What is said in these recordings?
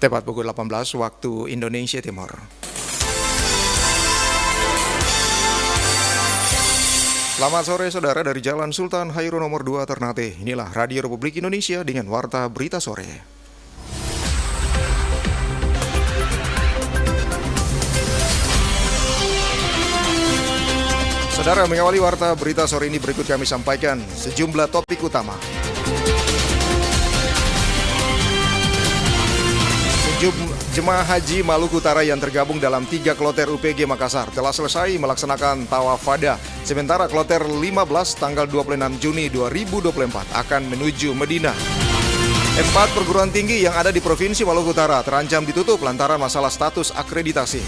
Tepat pukul 18 waktu Indonesia Timur. Selamat sore saudara dari Jalan Sultan Hairun nomor 2 Ternate. Inilah Radio Republik Indonesia dengan Warta Berita Sore. Saudara, mengawali Warta Berita Sore ini berikut kami sampaikan sejumlah topik utama. Jemaah Haji Maluku Utara yang tergabung dalam 3 kloter UPG Makassar telah selesai melaksanakan tawaf wada. Sementara kloter 15 tanggal 26 Juni 2024 akan menuju Madinah. 4 perguruan tinggi yang ada di Provinsi Maluku Utara terancam ditutup lantaran masalah status akreditasi.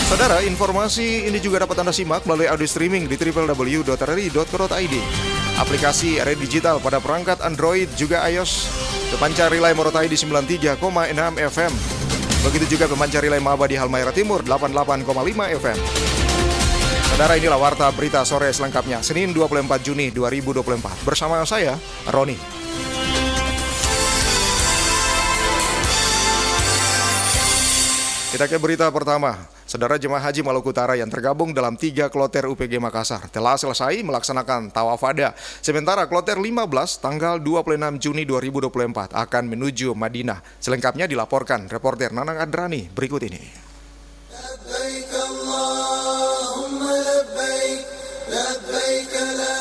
Saudara, informasi ini juga dapat Anda simak melalui audio streaming di www.rri.co.id. Aplikasi RRI Digital pada perangkat Android juga iOS. Pemancar relay Morotai di 93,6 FM. Begitu juga pemancar relay Maba di Halmahera Timur 88,5 FM. Saudara, inilah Warta Berita Sore selengkapnya Senin 24 Juni 2024 bersama saya, Roni. Kita ke berita pertama. Saudara, jemaah Haji Maluku Utara yang tergabung dalam 3 kloter UPG Makassar telah selesai melaksanakan tawaf wada. Sementara kloter 15 tanggal 26 Juni 2024 akan menuju Madinah. Selengkapnya dilaporkan reporter Nanang Adrani berikut ini. Labbaik Allahumma labbaik, labbaik la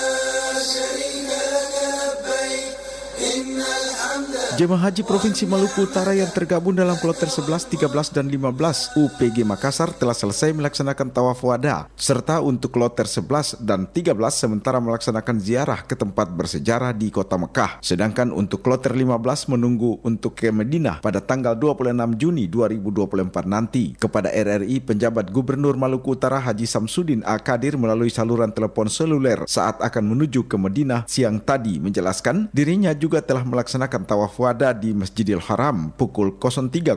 syarika laka labbaik, innal hamda. Jemaah Haji Provinsi Maluku Utara yang tergabung dalam kloter 11, 13, dan 15 UPG Makassar telah selesai melaksanakan tawaf wada, serta untuk kloter 11 dan 13 sementara melaksanakan ziarah ke tempat bersejarah di kota Mekah. Sedangkan untuk kloter 15 menunggu untuk ke Madinah pada tanggal 26 Juni 2024 nanti. Kepada RRI, penjabat Gubernur Maluku Utara Haji Samsudin Akadir melalui saluran telepon seluler saat akan menuju ke Madinah siang tadi menjelaskan dirinya juga telah melaksanakan tawaf wada di Masjidil Haram pukul 03.00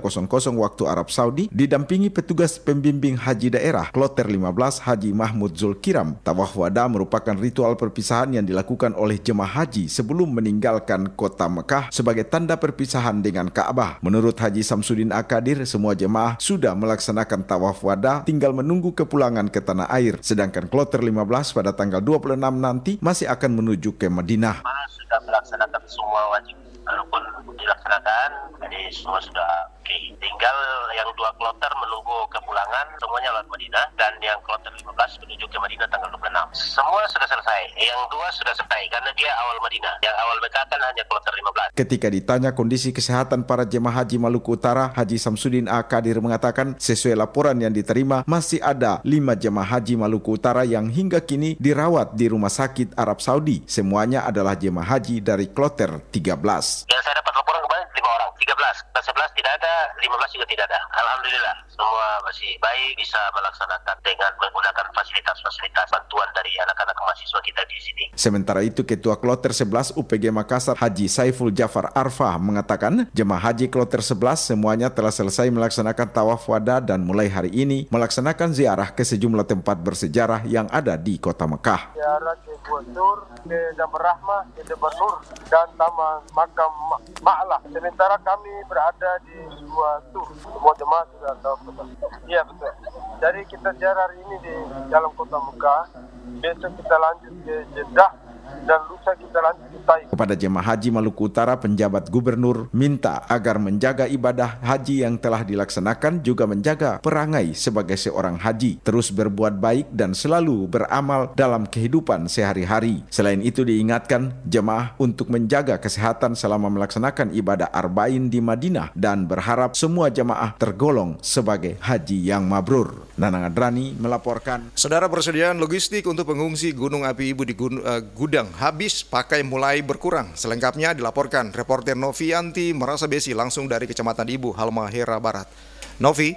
waktu Arab Saudi didampingi petugas pembimbing haji daerah kloter 15 Haji Mahmud Zulkiram. Tawaf wada merupakan ritual perpisahan yang dilakukan oleh jemaah haji sebelum meninggalkan kota Mekah sebagai tanda perpisahan dengan Ka'bah. Menurut Haji Samsudin Akadir, semua jemaah sudah melaksanakan tawaf wada, tinggal menunggu kepulangan ke tanah air. Sedangkan kloter 15 pada tanggal 26 nanti masih akan menuju ke Madinah. Sudah melaksanakan semua wajib rukun dilaksanakan, jadi semua sudah oke. Tinggal yang 2 kloter menunggu kepulangan, semuanya lewat Madinah, dan yang kloter 15 menuju ke Madinah tanggal 26. Semua sudah selesai, yang 2 sudah selesai karena dia awal Madinah, yang awal Mekah kan hanya kloter 15. Ketika ditanya kondisi kesehatan para jemaah haji Maluku Utara, Haji Samsudin Akadir mengatakan sesuai laporan yang diterima masih ada 5 jemaah haji Maluku Utara yang hingga kini dirawat di rumah sakit Arab Saudi. Semuanya adalah jemaah haji dari kloter 13. Yang saya dapat laporan kemarin 5 orang, 13, 11 tidak ada, 15 juga tidak ada. Alhamdulillah, semua masih baik, bisa melaksanakan dengan menggunakan fasilitas-fasilitas bantuan dari anak-anak mahasiswa kita di sini. Sementara itu, Ketua Kloter 11 UPG Makassar Haji Saiful Jafar Arfah mengatakan jemaah haji Kloter 11 semuanya telah selesai melaksanakan tawaf wada dan mulai hari ini melaksanakan ziarah ke sejumlah tempat bersejarah yang ada di kota Mekah. Ziarah ke Gua Tur, ke Jabal Rahmah, ke Jabal Nur, dan Taman Makam Ma'lah. Sementara kami berada di Gua Tur. Semua jemaah sudah tahu. Iya betul. Jadi kita ziarah hari ini di dalam kota Mekah. Besok kita lanjut ke Jeddah dan lusa kita lanjut ke Taif. Kepada jemaah haji Maluku Utara, penjabat gubernur minta agar menjaga ibadah haji yang telah dilaksanakan, juga menjaga perangai sebagai seorang haji, terus berbuat baik dan selalu beramal dalam kehidupan sehari-hari. Selain itu diingatkan jemaah untuk menjaga kesehatan selama melaksanakan ibadah arba'in di Madinah dan berharap semua jemaah tergolong sebagai haji yang mabrur. Nanang Adrani melaporkan. Saudara, persediaan logistik untuk pengungsi gunung api Ibu di gudang habis pakai mulai berkurang. Selengkapnya dilaporkan reporter Novianti Merasabesi langsung dari Kecamatan Ibu, Halmahera Barat. Novi.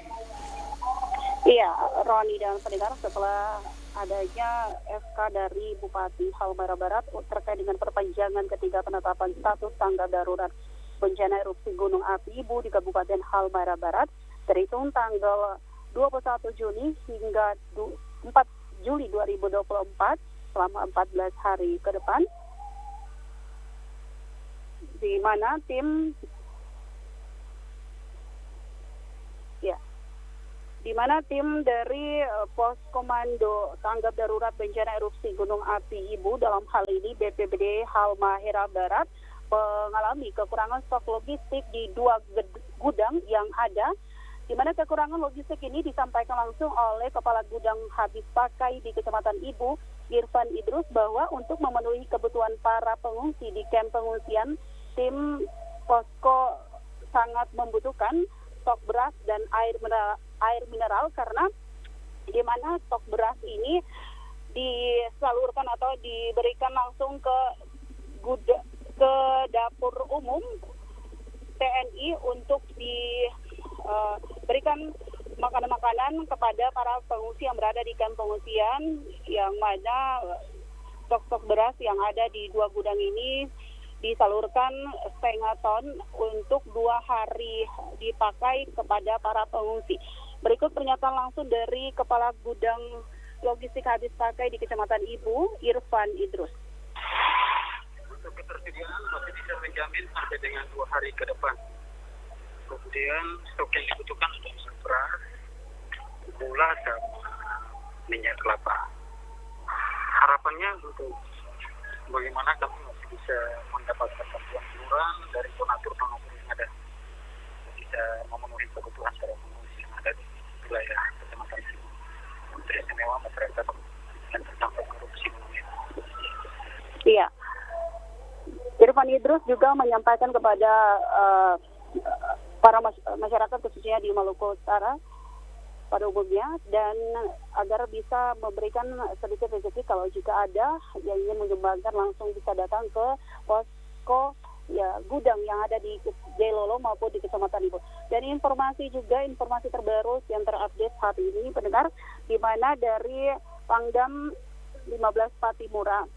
Iya, Roni dan pendengar, setelah adanya SK dari Bupati Halmahera Barat terkait dengan perpanjangan ketiga penetapan status tanggap darurat bencana erupsi Gunung Api Ibu di Kabupaten Halmahera Barat, terhitung tanggal 21 Juni hingga 4 Juli 2024 selama 14 hari ke depan, di mana tim di mana tim dari Pos Komando Tanggap Darurat Bencana Erupsi Gunung Api Ibu, dalam hal ini BPBD Halmahera Barat, mengalami kekurangan stok logistik di 2 gudang yang ada, di mana kekurangan logistik ini disampaikan langsung oleh Kepala Gudang Habis Pakai di Kecamatan Ibu, Irfan Idrus, bahwa untuk memenuhi kebutuhan para pengungsi di kamp pengungsian, tim posko sangat membutuhkan stok beras dan air mineral karena di mana stok beras ini disalurkan atau diberikan langsung ke dapur umum TNI untuk diberikan makanan-makanan kepada para pengungsi yang berada di kamp pengungsian, yang mana stok-stok beras yang ada di 2 gudang ini disalurkan setengah ton untuk 2 hari dipakai kepada para pengungsi. Berikut pernyataan langsung dari Kepala Gudang Logistik Habis Pakai di Kecamatan Ibu, Irfan Idrus. Untuk ketersediaan masih bisa menjamin sampai dengan 2 hari ke depan. Kemudian stok yang dibutuhkan untuk beras, gula, dan minyak kelapa. Harapannya untuk bagaimana kami masih bisa mendapatkan bantuan iuran dari donatur-donatur yang ada, bisa memenuhi kebutuhan para pengungsi yang ada di wilayah Kecamatan Ibu. Untuk istimewa masyarakat yang terdampak korupsi. Iya. Irfan Idrus juga menyampaikan kepada para masyarakat khususnya di Maluku Utara pada umumnya, dan agar bisa memberikan sedikit rezeki kalau jika ada yang ingin menyumbangkan, langsung bisa datang ke posko gudang yang ada di Jailolo maupun di Kecamatan Ibu. Dan informasi terbaru yang terupdate saat ini, pendengar, di mana dari Pangdam 15 Patimura.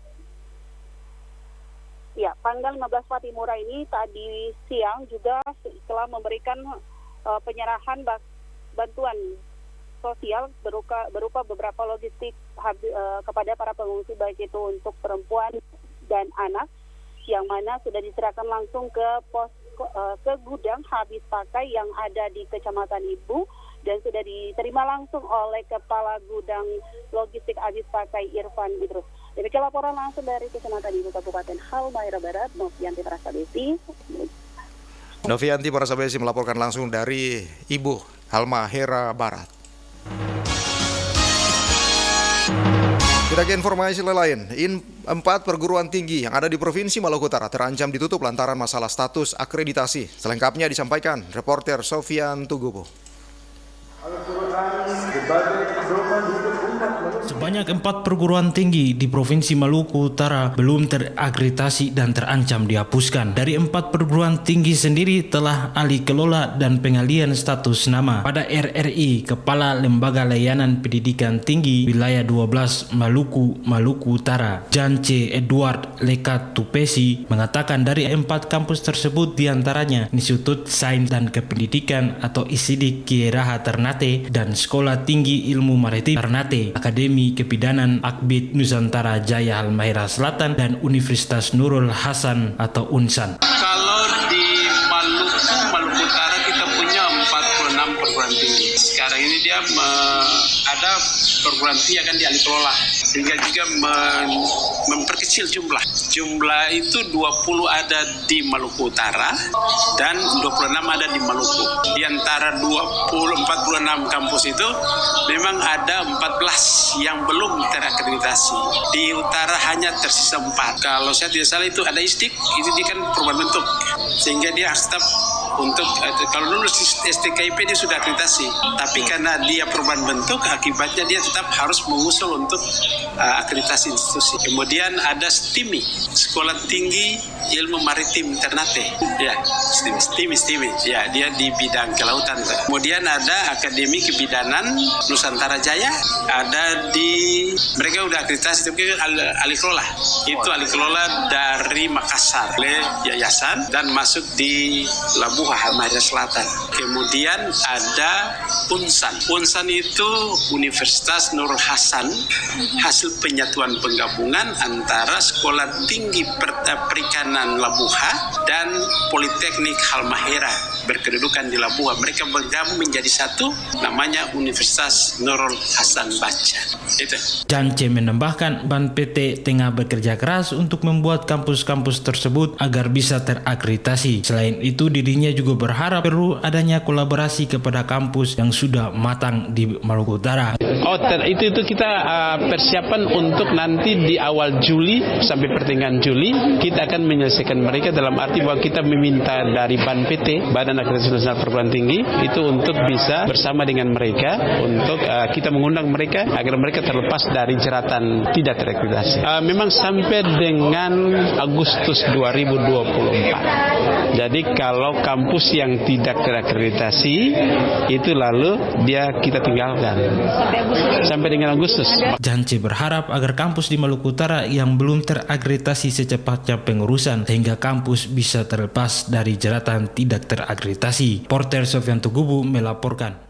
Ya, Pangdam 15 Patimura ini tadi siang juga telah memberikan penyerahan bantuan sosial berupa beberapa logistik kepada para pengungsi, baik itu untuk perempuan dan anak, yang mana sudah diserahkan langsung ke gudang habis pakai yang ada di Kecamatan Ibu, dan sudah diterima langsung oleh Kepala Gudang Logistik Habis Pakai Irfan Idrus. Demikian laporan langsung dari Kecamatan Ibu Kabupaten Halmahera Barat, Novianti Prasabesi. Novianti Prasabesi melaporkan langsung dari Ibu Halmahera Barat. Kita ke informasi lain. 4 perguruan tinggi yang ada di Provinsi Maluku Utara terancam ditutup lantaran masalah status akreditasi. Selengkapnya disampaikan reporter Sofian Tugubo. Sebanyak 4 perguruan tinggi di Provinsi Maluku Utara belum terakreditasi dan terancam dihapuskan. Dari 4 perguruan tinggi sendiri telah alih kelola dan pengalihan status nama. Pada RRI, Kepala Lembaga Layanan Pendidikan Tinggi Wilayah 12 Maluku Utara, Jance Edward Leka Tupesi, mengatakan dari 4 kampus tersebut diantaranya Institut Sains dan Kependidikan atau ISIDIK Kieraha Ternate dan Sekolah Tinggi Ilmu Maritim Ternate, Akademi Kebidanan Akbid Nusantara Jaya Halmahera Selatan, dan Universitas Nurul Hasan atau UNSAN. Kalau di Maluku Utara kita punya 46 perguruan tinggi. Sekarang ini dia ada perguruan tinggi akan dialih kelola, sehingga juga memperkecil jumlah. Jumlah itu 20 ada di Maluku Utara dan 26 ada di Maluku. Di antara 46 kampus itu memang ada 14 yang belum terakreditasi. Di utara hanya tersisa 4. Kalau saya tidak salah itu ada ISDIK, itu dia kan perubahan bentuk, sehingga dia harus tetap untuk kalau lulus STKIP dia sudah akreditasi, tapi karena dia perubahan bentuk, akibatnya dia tetap harus mengusul untuk akreditasi institusi. Kemudian ada STIMI, Sekolah Tinggi Ilmu Maritim Ternate, ya STIMI, ya dia di bidang kelautan. Kemudian ada Akademi Kebidanan Nusantara Jaya, ada di mereka udah akreditasi, tapi alih kelola, itu alih kelola dari Makassar oleh yayasan dan masuk di Labuha, Halmahera Selatan. Kemudian ada Unsan. Unsan itu Universitas Nurul Hasan, hasil penyatuan penggabungan antara Sekolah Tinggi Perikanan Labuha dan Politeknik Halmahera, berkedudukan di Labuha. Mereka bergabung menjadi satu, namanya Universitas Nurul Hasan Baca. Itu. Jance menambahkan, BAN PT tengah bekerja keras untuk membuat kampus-kampus tersebut agar bisa terakreditasi. Selain itu, dirinya juga berharap perlu adanya kolaborasi kepada kampus yang sudah matang di Maluku Utara. Itu kita persiapan untuk nanti di awal Juli sampai pertengahan Juli kita akan menyelesaikan mereka, dalam arti bahwa kita meminta dari BAN PT, Badan Akreditasi Nasional Perguruan Tinggi, itu untuk bisa bersama dengan mereka untuk kita mengundang mereka agar mereka terlepas dari jeratan tidak terakreditasi. Memang sampai dengan Agustus 2024. Jadi kalau kampus yang tidak terakreditasi itu lalu kita tinggalkan sampai dengan Agustus. Jance berharap agar kampus di Maluku Utara yang belum terakreditasi secepatnya pengurusan sehingga kampus bisa terlepas dari jeratan tidak terakreditasi. Porter Sofyan Tugubu melaporkan.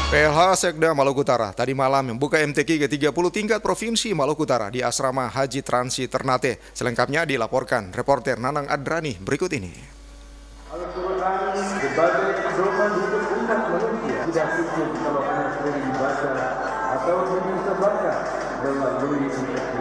PLH Sekda Maluku Utara tadi malam membuka MTQ ke-30 tingkat Provinsi Maluku Utara di Asrama Haji Transi Ternate. Selengkapnya dilaporkan reporter Nanang Adrani berikut ini. Al-Quran sebagai pedoman hidup umat manusia tidak cukup kalau hanya sering dibaca atau disebarkan melalui MTQ.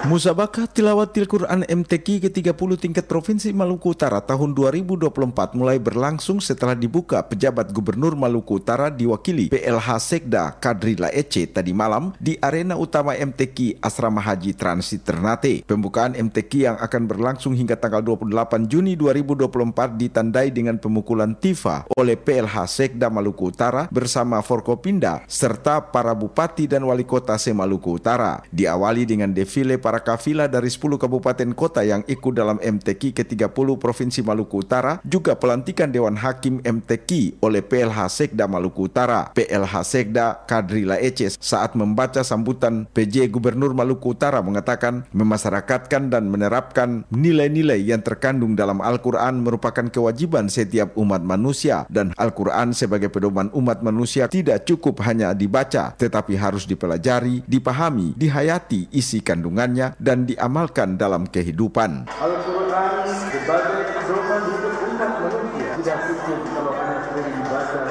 Musabakah Tilawatil Quran MTQ ke-30 tingkat Provinsi Maluku Utara tahun 2024 mulai berlangsung setelah dibuka pejabat Gubernur Maluku Utara diwakili PLH Sekda Kadri Laece tadi malam di arena utama MTQ Asrama Haji Transi Ternate. Pembukaan MTQ yang akan berlangsung hingga tanggal 28 Juni 2024 ditandai dengan pemukulan tifa oleh PLH Sekda Maluku Utara bersama Forkopinda serta para bupati dan wali kota se-Maluku Utara. Diawali dengan defile para kafilah dari 10 kabupaten kota yang ikut dalam MTQ ke-30 Provinsi Maluku Utara, juga pelantikan Dewan Hakim MTQ oleh PLH Sekda Maluku Utara. PLH Sekda Kadri Laece saat membaca sambutan PJ Gubernur Maluku Utara mengatakan memasyarakatkan dan menerapkan nilai-nilai yang terkandung dalam Al-Quran merupakan kewajiban setiap umat manusia, dan Al-Quran sebagai pedoman umat manusia tidak cukup hanya dibaca, tetapi harus dipelajari, dipahami, dihayati isi kandungannya dan diamalkan dalam kehidupan. Al-Quran sebagai pedoman hidup umat manusia tidak cukup kalau hanya sering dibaca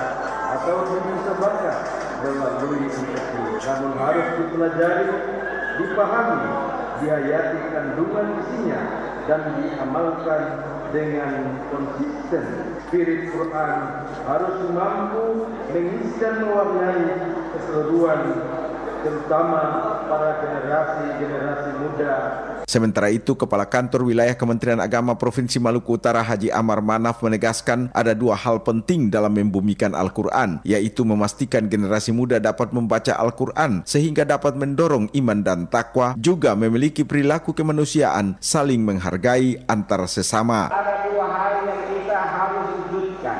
atau disebarkan melalui MTQ, namun harus dipelajari, dipahami, dihayati kandungan isinya dan diamalkan dengan konsisten. Spirit Quran harus mampu mengisi dan mewarnai keseluruhan, terutama para generasi muda. Sementara itu, Kepala Kantor Wilayah Kementerian Agama Provinsi Maluku Utara Haji Amar Manaf menegaskan ada dua hal penting dalam membumikan Al-Quran, yaitu memastikan generasi muda dapat membaca Al-Quran sehingga dapat mendorong iman dan takwa, juga memiliki perilaku kemanusiaan, saling menghargai antar sesama. Ada dua hal yang kita harus wujudkan.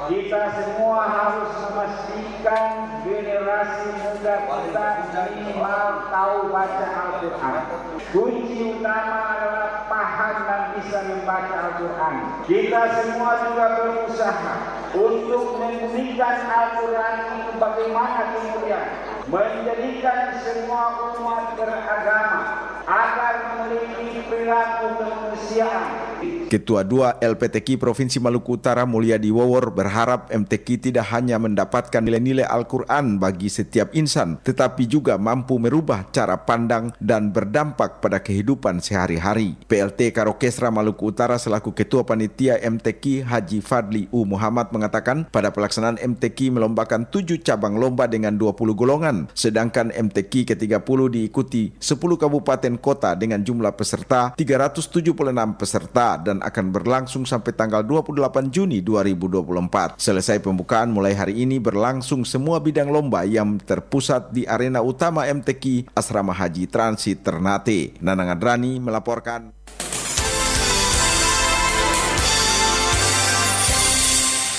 Kita semua harus memastikan generasi muda kita minimal tahu baca Al-Quran. Kunci utama adalah paham dan bisa membaca Al-Quran. Kita semua juga berusaha untuk membumikan Al-Quran itu bagaimana kemudian menjadikan semua umat beragama agar memiliki perilaku kemanusiaan. Ketua 2 LPTQ Provinsi Maluku Utara Mulyadi Wawor berharap MTQ tidak hanya mendapatkan nilai-nilai Al-Quran bagi setiap insan, tetapi juga mampu merubah cara pandang dan berdampak pada kehidupan sehari-hari. PLT Karokesra Maluku Utara selaku Ketua Panitia MTQ Haji Fadli U. Muhammad mengatakan pada pelaksanaan MTQ melombakan 7 cabang lomba dengan 20 golongan, sedangkan MTQ ke-30 diikuti 10 kabupaten kota dengan jumlah peserta 376 peserta dan akan berlangsung sampai tanggal 28 Juni 2024. Selesai pembukaan, mulai hari ini berlangsung semua bidang lomba yang terpusat di arena utama MTQ Asrama Haji Transi Ternate. Nanang Adrani melaporkan.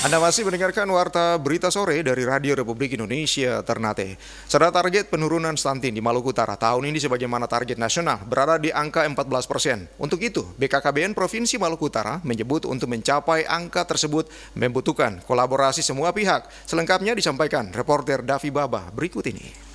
Anda masih mendengarkan Warta Berita Sore dari Radio Republik Indonesia Ternate. Saudara, target penurunan stunting di Maluku Utara tahun ini sebagaimana target nasional berada di angka 14%. Untuk itu, BKKBN Provinsi Maluku Utara menyebut untuk mencapai angka tersebut membutuhkan kolaborasi semua pihak. Selengkapnya disampaikan reporter Davi Baba berikut ini.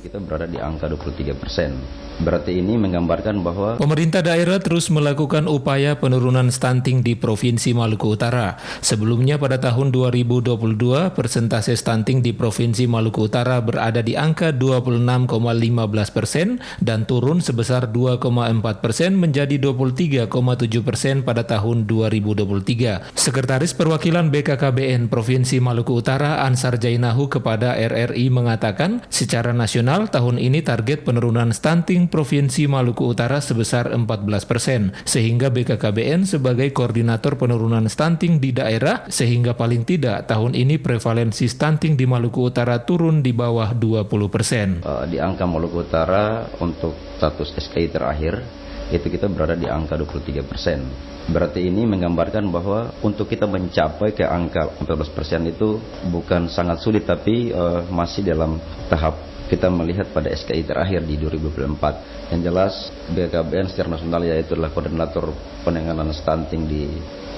Kita berada di angka 23%. Berarti ini menggambarkan bahwa pemerintah daerah terus melakukan upaya penurunan stunting di Provinsi Maluku Utara. Sebelumnya pada tahun 2022, persentase stunting di Provinsi Maluku Utara berada di angka 26,15% dan turun sebesar 2,4% menjadi 23,7% pada tahun 2023. Sekretaris Perwakilan BKKBN Provinsi Maluku Utara Ansar Jainahu kepada RRI mengatakan, secara nasional tahun ini target penurunan stunting Provinsi Maluku Utara sebesar 14%, sehingga BKKBN sebagai koordinator penurunan stunting di daerah, sehingga paling tidak tahun ini prevalensi stunting di Maluku Utara turun di bawah 20%. Di angka Maluku Utara untuk status SKI terakhir, itu kita berada di angka 23%. Berarti ini menggambarkan bahwa untuk kita mencapai ke angka 14% itu bukan sangat sulit, tapi masih dalam tahap kita melihat pada SKI terakhir di 2024. Yang jelas BKKBN secara nasional yaitu adalah koordinator penanganan stunting di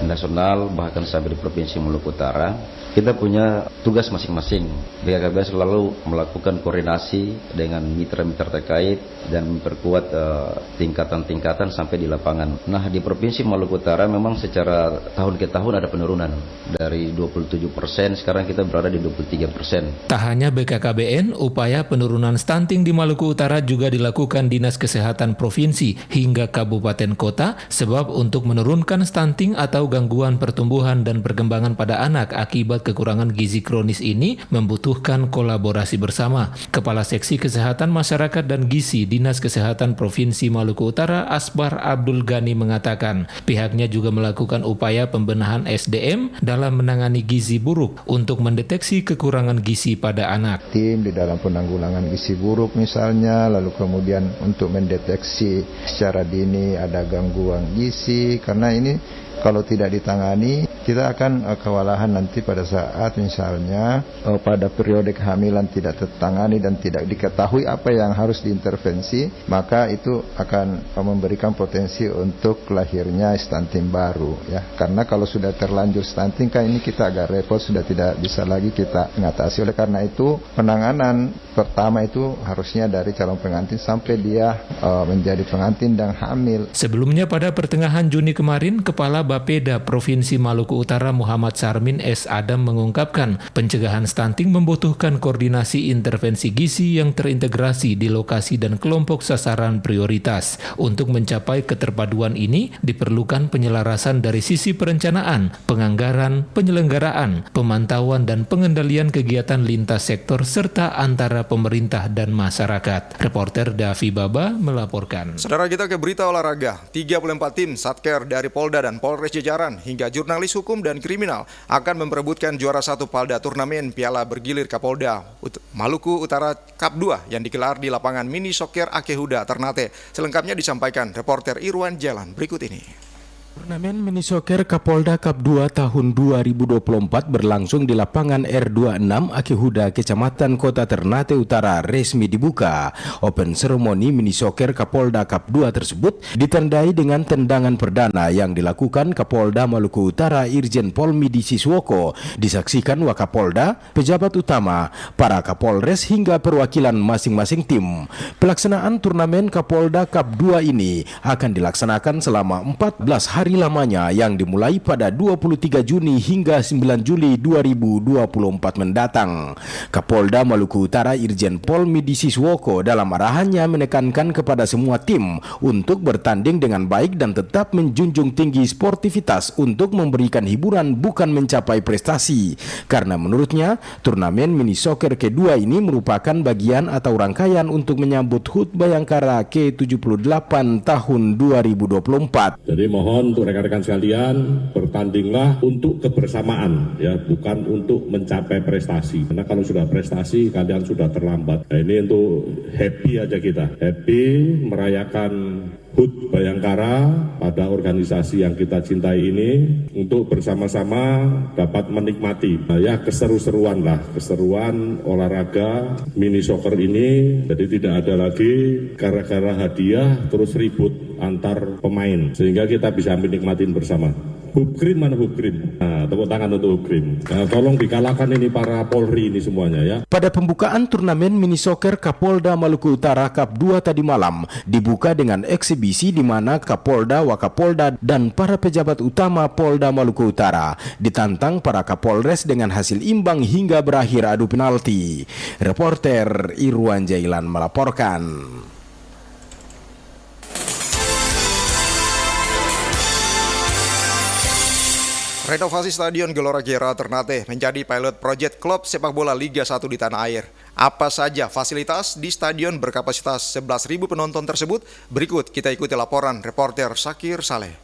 nasional bahkan sampai di Provinsi Maluku Utara. Kita punya tugas masing-masing. BKKBN selalu melakukan koordinasi dengan mitra-mitra terkait dan memperkuat tingkatan-tingkatan sampai di lapangan. Nah, di Provinsi Maluku Utara memang secara tahun ke tahun ada penurunan. Dari 27% sekarang kita berada di 23%. Tak hanya BKKBN, upaya penurunan stunting di Maluku Utara juga dilakukan Dinas Kesehatan Provinsi hingga Kabupaten Kota, sebab untuk menurunkan stunting atau gangguan pertumbuhan dan perkembangan pada anak akibat kekurangan gizi kronis ini membutuhkan kolaborasi bersama. Kepala Seksi Kesehatan Masyarakat dan Gizi Dinas Kesehatan Provinsi Maluku Utara Asbar Abdul Ghani mengatakan, pihaknya juga melakukan upaya pembenahan SDM dalam menangani gizi buruk untuk mendeteksi kekurangan gizi pada anak. Tim di dalam penanggulangan gizi buruk misalnya, lalu kemudian untuk mendeteksi secara dini ada gangguan gizi, karena ini kalau tidak ditangani, kita akan kewalahan nanti pada saat misalnya pada periode kehamilan tidak tertangani dan tidak diketahui apa yang harus diintervensi, maka itu akan memberikan potensi untuk lahirnya stunting baru, ya. Karena kalau sudah terlanjur stunting kan ini kita agak repot, sudah tidak bisa lagi kita mengatasi. Oleh karena itu penanganan pertama itu harusnya dari calon pengantin sampai dia menjadi pengantin dan hamil. Sebelumnya pada pertengahan Juni kemarin, Kepala Bapeda Provinsi Maluku Utara Muhammad Sarmin S. Adam mengungkapkan pencegahan stunting membutuhkan koordinasi intervensi gizi yang terintegrasi di lokasi dan kelompok sasaran prioritas. Untuk mencapai keterpaduan ini diperlukan penyelarasan dari sisi perencanaan, penganggaran, penyelenggaraan, pemantauan dan pengendalian kegiatan lintas sektor serta antara pemerintah dan masyarakat. Reporter Davi Baba melaporkan. Saudara, kita ke berita olahraga. 34 tim Satker dari Polda dan Polres jajaran hingga jurnalis hukum dan kriminal akan memperebutkan juara satu Palda turnamen Piala Bergilir Kapolda Maluku Utara Cup 2 yang digelar di lapangan Mini Soccer Akehuda Ternate. Selengkapnya disampaikan reporter Irwan Jalan berikut ini. Turnamen Mini Soccer Kapolda Cup 2 tahun 2024 berlangsung di lapangan R26 Akehuda, Kecamatan Kota Ternate Utara resmi dibuka. Open ceremony Mini Soccer Kapolda Cup 2 tersebut ditandai dengan tendangan perdana yang dilakukan Kapolda Maluku Utara Irjen Pol Midi Siswoko, disaksikan Wakapolda, pejabat utama, para Kapolres hingga perwakilan masing-masing tim. Pelaksanaan turnamen Kapolda Cup 2 ini akan dilaksanakan selama 14 hari lamanya yang dimulai pada 23 Juni hingga 9 Juli 2024 mendatang. Kapolda Maluku Utara Irjen Pol Midi Siswoko dalam arahannya menekankan kepada semua tim untuk bertanding dengan baik dan tetap menjunjung tinggi sportivitas untuk memberikan hiburan bukan mencapai prestasi. Karena menurutnya, turnamen Mini Soccer kedua ini merupakan bagian atau rangkaian untuk menyambut HUT Bayangkara ke-78 tahun 2024. Jadi mohon untuk rekan-rekan sekalian, bertandinglah untuk kebersamaan, ya, bukan untuk mencapai prestasi. Karena kalau sudah prestasi, kalian sudah terlambat. Nah, ini untuk happy aja kita, happy merayakan HUT Bayangkara, pada organisasi yang kita cintai ini, untuk bersama-sama dapat menikmati keseruan olahraga mini soccer ini. Jadi tidak ada lagi gara-gara hadiah terus ribut antar pemain, sehingga kita bisa menikmatin bersama. Hubkrim mana Hubkrim? Nah, tepuk tangan untuk Hubkrim. Nah, tolong dikalahkan ini para Polri ini semuanya ya. Pada pembukaan turnamen mini soccer Kapolda Maluku Utara Cup 2 tadi malam dibuka dengan eksibisi di mana Kapolda, Wakapolda dan para pejabat utama Polda Maluku Utara ditantang para Kapolres dengan hasil imbang hingga berakhir adu penalti. Reporter Irwan Jailan melaporkan. Renovasi Stadion Gelora Kiara Ternate menjadi pilot project klub sepak bola Liga 1 di tanah air. Apa saja fasilitas di stadion berkapasitas 11.000 penonton tersebut? Berikut kita ikuti laporan reporter Sakir Saleh.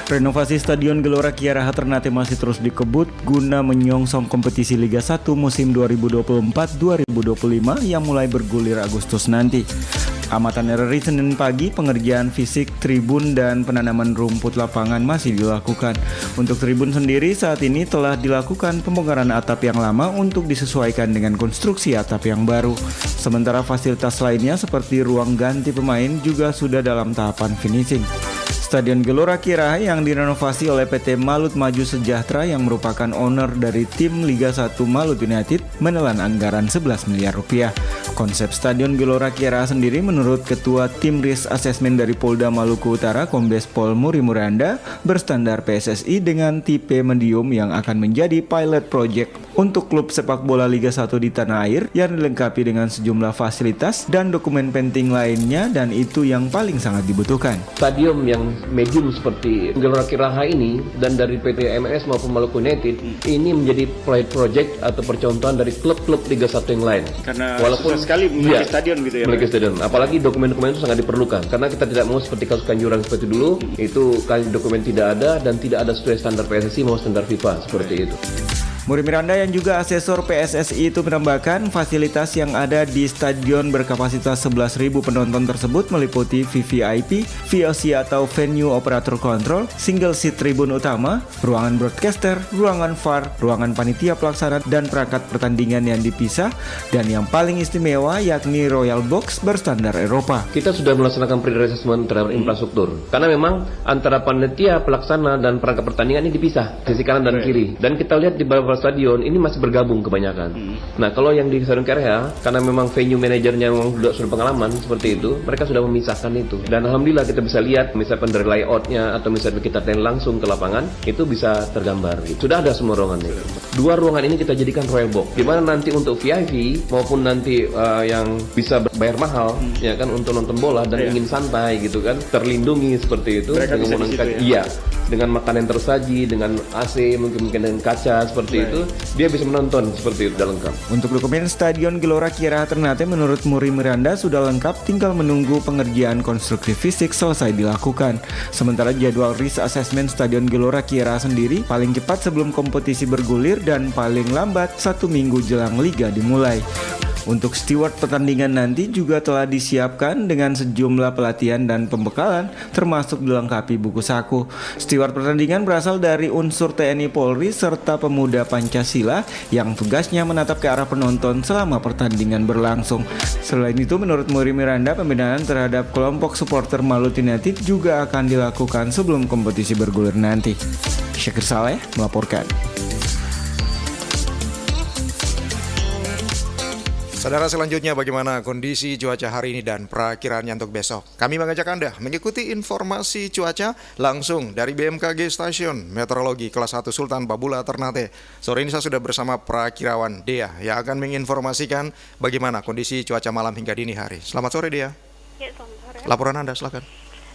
Renovasi Stadion Gelora Kiara Ternate masih terus dikebut guna menyongsong kompetisi Liga 1 musim 2024-2025 yang mulai bergulir Agustus nanti. Amatan RRI Senin pagi, pengerjaan fisik tribun dan penanaman rumput lapangan masih dilakukan. Untuk tribun sendiri saat ini telah dilakukan pembongkaran atap yang lama untuk disesuaikan dengan konstruksi atap yang baru. Sementara fasilitas lainnya seperti ruang ganti pemain juga sudah dalam tahapan finishing. Stadion Gelora Kiara yang direnovasi oleh PT Malut Maju Sejahtera yang merupakan owner dari tim Liga 1 Malut United menelan anggaran 11 miliar rupiah. Konsep Stadion Gelora Kiara sendiri menurut Ketua Tim Risk Assessment dari Polda Maluku Utara Kombes Pol Muri Muranda berstandar PSSI dengan tipe medium yang akan menjadi pilot project untuk klub sepak bola Liga 1 di tanah air yang dilengkapi dengan sejumlah fasilitas dan dokumen penting lainnya, dan itu yang paling sangat dibutuhkan. Stadion yang medium seperti Gelora Kiara ini dan dari PT MLS maupun Maluku United ini menjadi pilot project atau percontohan dari klub-klub Liga 1 yang lain. Karena walaupun sekali memiliki stadion gitu ya. Memiliki stadion. Apalagi dokumen-dokumen itu sangat diperlukan karena kita tidak mau seperti kasus Kanjuruhan seperti dulu, itu dokumen tidak ada dan tidak ada sesuai standar PSSI maupun standar FIFA seperti itu. Muri Miranda yang juga asesor PSSI itu menambahkan fasilitas yang ada di stadion berkapasitas 11.000 penonton tersebut meliputi VVIP, VOC atau Venue Operator Control, single seat tribun utama, ruangan broadcaster, ruangan VAR, ruangan panitia pelaksana dan perangkat pertandingan yang dipisah, dan yang paling istimewa yakni Royal Box berstandar Eropa. Kita sudah melaksanakan pre-assessment terhadap infrastruktur karena memang antara panitia pelaksana dan perangkat pertandingan ini dipisah sisi kanan dan kiri, dan kita lihat di beberapa stadion ini masih bergabung kebanyakan. Nah, kalau yang di Stadion Kiara, karena memang venue manajernya memang sudah pengalaman seperti itu, mereka sudah memisahkan itu. Dan alhamdulillah kita bisa lihat, misalkan dari layoutnya atau misalnya kita tanya langsung ke lapangan, itu bisa tergambar. Sudah ada semua ruangan itu. Dua ruangan ini kita jadikan Royal Box, di mana nanti untuk VIP maupun nanti yang bisa bayar mahal, ya kan, untuk nonton bola dan ingin santai gitu kan, terlindungi seperti itu. Mereka dengan dengan makanan tersaji, dengan AC, mungkin dengan kaca seperti itu, dia bisa menonton seperti itu, sudah lengkap. Untuk dokumen Stadion Gelora Kiara Ternate menurut Muri Miranda sudah lengkap, tinggal menunggu pengerjaan konstruksi fisik selesai dilakukan. Sementara jadwal risk assessment Stadion Gelora Kiara sendiri paling cepat sebelum kompetisi bergulir dan paling lambat 1 minggu jelang liga dimulai. Untuk steward pertandingan nanti juga telah disiapkan dengan sejumlah pelatihan dan pembekalan, termasuk dilengkapi buku saku. Steward pertandingan berasal dari unsur TNI Polri serta pemuda Pancasila yang tugasnya menatap ke arah penonton selama pertandingan berlangsung. Selain itu, menurut Muri Miranda, pembinaan terhadap kelompok supporter Malut United juga akan dilakukan sebelum kompetisi bergulir nanti. Sakir Saleh melaporkan. Saudara, selanjutnya bagaimana kondisi cuaca hari ini dan perakiraannya untuk besok? Kami mengajak Anda mengikuti informasi cuaca langsung dari BMKG Stasiun Meteorologi Kelas 1 Sultan Babula Ternate. Sore ini saya sudah bersama Prakirawan Dea yang akan menginformasikan bagaimana kondisi cuaca malam hingga dini hari. Selamat sore, Dea. Ya, selamat sore. Laporan Anda, silakan.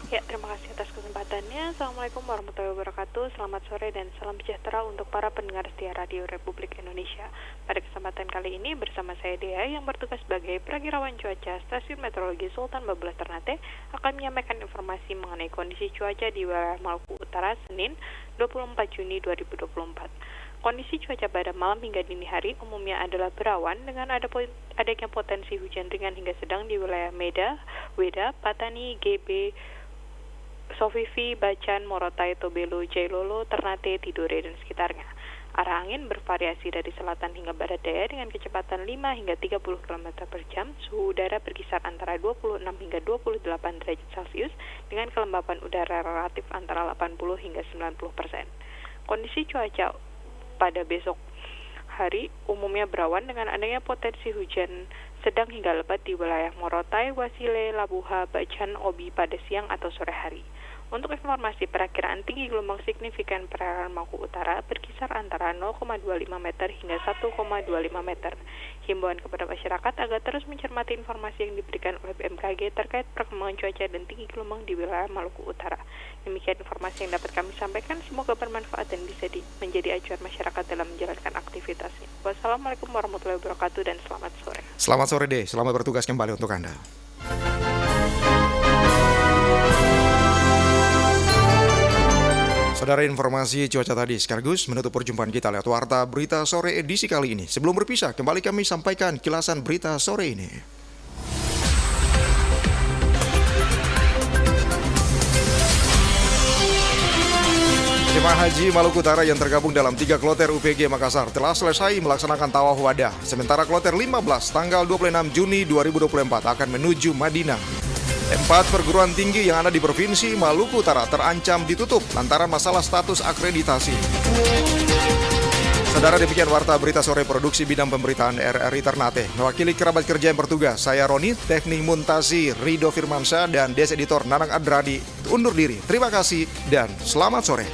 Ya, terima kasih atas kesempatannya. Assalamualaikum warahmatullahi wabarakatuh. Selamat sore dan salam sejahtera untuk para pendengar setia Radio Republik Indonesia. Pada kesempatan kali ini bersama saya Dea yang bertugas sebagai Prakirawan Cuaca Stasiun Meteorologi Sultan Babula Ternate akan menyampaikan informasi mengenai kondisi cuaca di wilayah Maluku Utara Senin 24 Juni 2024. Kondisi cuaca pada malam hingga dini hari umumnya adalah berawan dengan adanya potensi hujan ringan hingga sedang di wilayah Medan, Weda, Patani, GB, Sofifi, Bacan, Morotai, Tobelo, Jailolo, Ternate, Tidore, dan sekitarnya. Arah angin bervariasi dari selatan hingga barat daya dengan kecepatan 5 hingga 30 km per jam. Suhu udara berkisar antara 26 hingga 28 derajat Celcius dengan kelembapan udara relatif antara 80 hingga 90%. Kondisi cuaca pada besok hari umumnya berawan dengan adanya potensi hujan sedang hingga lebat di wilayah Morotai, Wasile, Labuha, Bacan, Obi pada siang atau sore hari. Untuk informasi perakiraan tinggi gelombang signifikan perairan Maluku Utara berkisar antara 0,25 meter hingga 1,25 meter. Himbauan kepada masyarakat agar terus mencermati informasi yang diberikan oleh BMKG terkait perkembangan cuaca dan tinggi gelombang di wilayah Maluku Utara. Demikian informasi yang dapat kami sampaikan, semoga bermanfaat dan bisa menjadi acuan masyarakat dalam menjalankan aktivitasnya. Wassalamualaikum warahmatullahi wabarakatuh dan selamat sore. Selamat sore deh, selamat bertugas kembali untuk Anda. Saudara, informasi cuaca tadi sekaligus menutup perjumpaan kita lewat Warta Berita Sore edisi kali ini. Sebelum berpisah, kembali kami sampaikan kilasan berita sore ini. Jemaah Haji Maluku Utara yang tergabung dalam 3 kloter UPG Makassar telah selesai melaksanakan tawaf wadah. Sementara kloter 15 tanggal 26 Juni 2024 akan menuju Madinah. 4 perguruan tinggi yang ada di Provinsi Maluku Utara terancam ditutup lantaran masalah status akreditasi. Saudara, demikian Warta Berita Sore produksi bidang pemberitaan RRI Ternate. Mewakili kerabat kerja yang bertugas, saya Roni, teknik Muntasi, Rido Firmansyah, dan Des Editor Nanang Adradi undur diri. Terima kasih dan selamat sore.